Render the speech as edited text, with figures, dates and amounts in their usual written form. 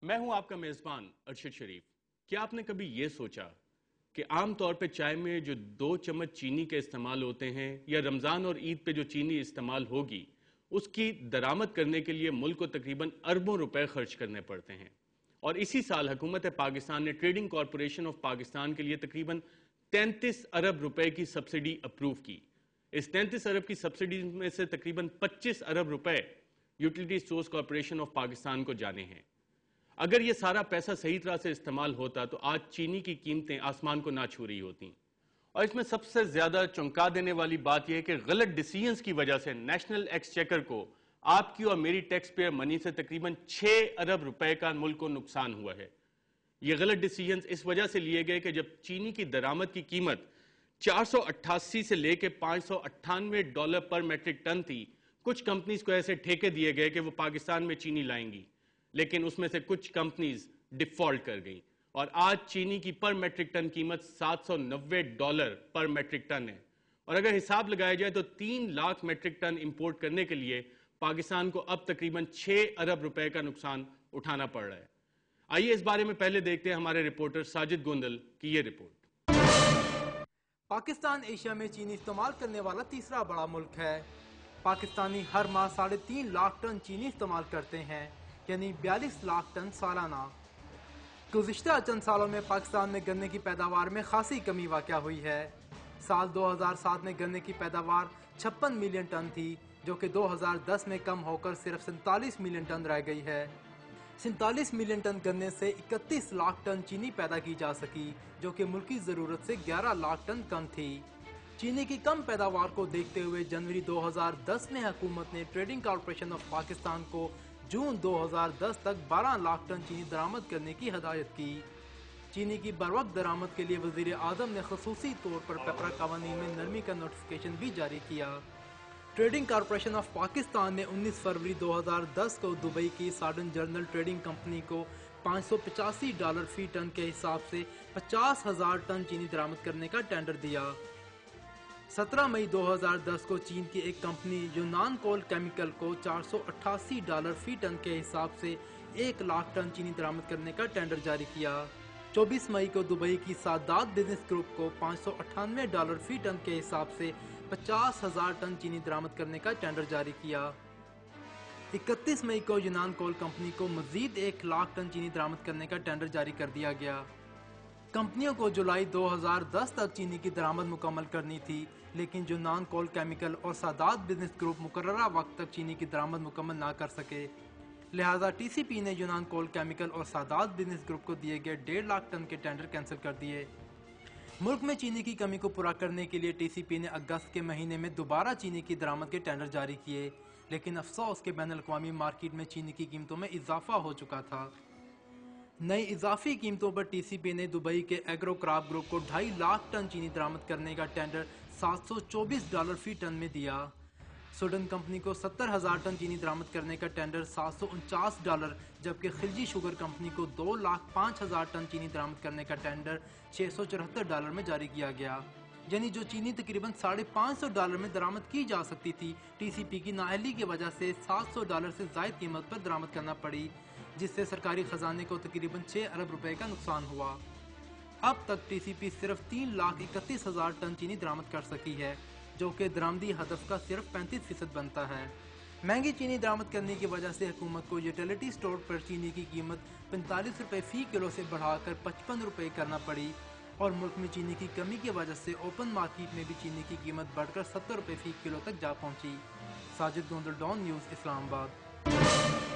میں ہوں آپ کا میزبان ارشد شریف۔ کیا آپ نے کبھی یہ سوچا کہ عام طور پہ چائے میں جو 2 چمچ چینی کے استعمال ہوتے ہیں یا رمضان اور عید پہ جو چینی استعمال ہوگی اس کی درآمد کرنے کے لیے ملک کو تقریباً اربوں روپے خرچ کرنے پڑتے ہیں، اور اسی سال حکومت پاکستان نے ٹریڈنگ کارپوریشن آف پاکستان کے لیے تقریباً 33 ارب روپے کی سبسڈی اپروو کی۔ اس 33 ارب کی سبسڈی میں سے تقریباً 25 ارب روپے utility source corporation of Pakistan کو جانے ہیں۔ اگر یہ سارا پیسہ صحیح طرح سے استعمال ہوتا تو آج چینی کی قیمتیں آسمان کو نہ چھو رہی ہوتی، اور اس میں سب سے زیادہ چونکا دینے والی بات یہ ہے کہ غلط ڈیسیژنز کی وجہ سے نیشنل ایکسچیکر کو آپ کی اور میری ٹیکس پیئر منی سے تقریباً 6 ارب روپے کا ملک کو نقصان ہوا ہے۔ یہ غلط ڈیسیژنز اس وجہ سے لیے گئے کہ جب چینی کی درآمد کی قیمت 488 سے لے کے $598 پر میٹرک ٹن تھی، کچھ کمپنیز کو ایسے ٹھیکے دیے گئے کہ وہ پاکستان میں چینی لائیں گی، لیکن اس میں سے کچھ کمپنیز ڈیفالٹ کر گئیں، اور آج چینی کی پر میٹرک ٹن قیمت $790 پر میٹرک ٹن ہے، اور اگر حساب لگایا جائے تو 3 لاکھ میٹرک ٹن امپورٹ کرنے کے لیے پاکستان کو اب تقریباً 6 ارب روپے کا نقصان اٹھانا پڑ رہا ہے۔ آئیے اس بارے میں پہلے دیکھتے ہیں ہمارے رپورٹر ساجد گوندل کی یہ رپورٹ۔ پاکستان ایشیا میں چینی استعمال کرنے والا تیسرا بڑا ملک ہے۔ پاکستانی ہر ماہ 3.5 لاکھ ٹن چینی استعمال کرتے ہیں، یعنی 42 لاکھ ٹن سالانہ۔ گزشتہ چند سالوں میں پاکستان میں گنے کی پیداوار میں خاصی کمی واقع ہوئی ہے۔ سال 2007 میں گنے کی پیداوار 56 ملین ٹن تھی، جو کہ 2010 میں کم ہو کر صرف 47 ملین ٹن رہ گئی ہے۔ 47 ملین ٹن گنے سے 31 لاکھ ٹن چینی پیدا کی جا سکی، جو کہ ملکی ضرورت سے 11 لاکھ ٹن کم تھی۔ چینی کی کم پیداوار کو دیکھتے ہوئے جنوری 2010 میں حکومت نے ٹریڈنگ کارپوریشن آف پاکستان کو جون 2010 تک 12 لاکھ ٹن چینی درآمد کرنے کی ہدایت کی۔ چینی کی بروقت درآمد کے لیے وزیر اعظم نے خصوصی طور پر پیپرا قوانین میں نرمی کا نوٹیفیکیشن بھی جاری کیا۔ ٹریڈنگ کارپوریشن آف پاکستان نے 19 فروری 2010 کو دبئی کی سارڈن جنرل ٹریڈنگ کمپنی کو $585 فی ٹن کے حساب سے 50,000 ٹن چینی درآمد کرنے کا ٹینڈر دیا۔ 17 مئی 2010 کو چین کی ایک کمپنی یونان کول کیمیکل کو $488 فی ٹن کے حساب سے 1 لاکھ ٹن چینی درآمد کرنے کا ٹینڈر جاری کیا۔ 24 مئی کو دبئی کی سادات بزنس گروپ کو $598 فی ٹن کے حساب سے 50,000 ٹن چینی درآمد کرنے کا ٹینڈر جاری کیا۔ 31 مئی کو یونان کول کمپنی کو مزید 1 لاکھ ٹن چینی درآمد کرنے کا ٹینڈر جاری کر دیا گیا۔ کمپنیوں کو جولائی 2010 تک چینی کی درآمد مکمل کرنی تھی، لیکن یونان کول کیمیکل اور سادات بزنس گروپ مقررہ وقت تک چینی کی درآمد مکمل نہ کر سکے، لہٰذا ٹی سی پی نے یونان کول کیمیکل اور سادات بزنس گروپ کو دیے گئے 1.5 لاکھ ٹن کے ٹینڈر کینسل کر دیے۔ ملک میں چینی کی کمی کو پورا کرنے کے لیے ٹی سی پی نے اگست کے مہینے میں دوبارہ چینی کی درآمد کے ٹینڈر جاری کیے، لیکن افسوس کہ بین الاقوامی مارکیٹ میں چینی کی قیمتوں میں اضافہ ہو چکا تھا۔ نئی اضافی قیمتوں پر ٹی سی پی نے دبئی کے ایگرو کراب گروپ کو 2.5 لاکھ ٹن چینی درآمد کرنے کا ٹینڈر $724 فی ٹن میں دیا۔ سوڈن کمپنی کو 70,000 ٹن چینی درآمد کرنے کا ٹینڈر $749، جبکہ خلجی شوگر کمپنی کو 2,05,000 ٹن چینی درآمد کرنے کا ٹینڈر $674 میں جاری کیا گیا، یعنی جو چینی تقریباً $550 میں درآمد کی جا سکتی تھی، ٹی سی پی کی نااہلی کی وجہ سے $700 سے زائد قیمت پر درآمد کرنا پڑی، جس سے سرکاری خزانے کو تقریباً 6 ارب روپے کا نقصان ہوا۔ اب تک ٹی سی پی صرف 3,31,000 ٹن چینی درآمد کر سکی ہے، جو کہ درآمدی ہدف کا صرف 35% بنتا ہے۔ مہنگی چینی درآمد کرنے کی وجہ سے حکومت کو یوٹیلیٹی اسٹور پر چینی کی قیمت 45 روپے فی کلو سے بڑھا کر 55 روپے کرنا پڑی، اور ملک میں چینی کی کمی کی وجہ سے اوپن مارکیٹ میں بھی چینی کی قیمت بڑھ کر 70 روپے فی کلو تک جا پہنچی۔ ساجد گوندل، ڈان نیوز، اسلام آباد۔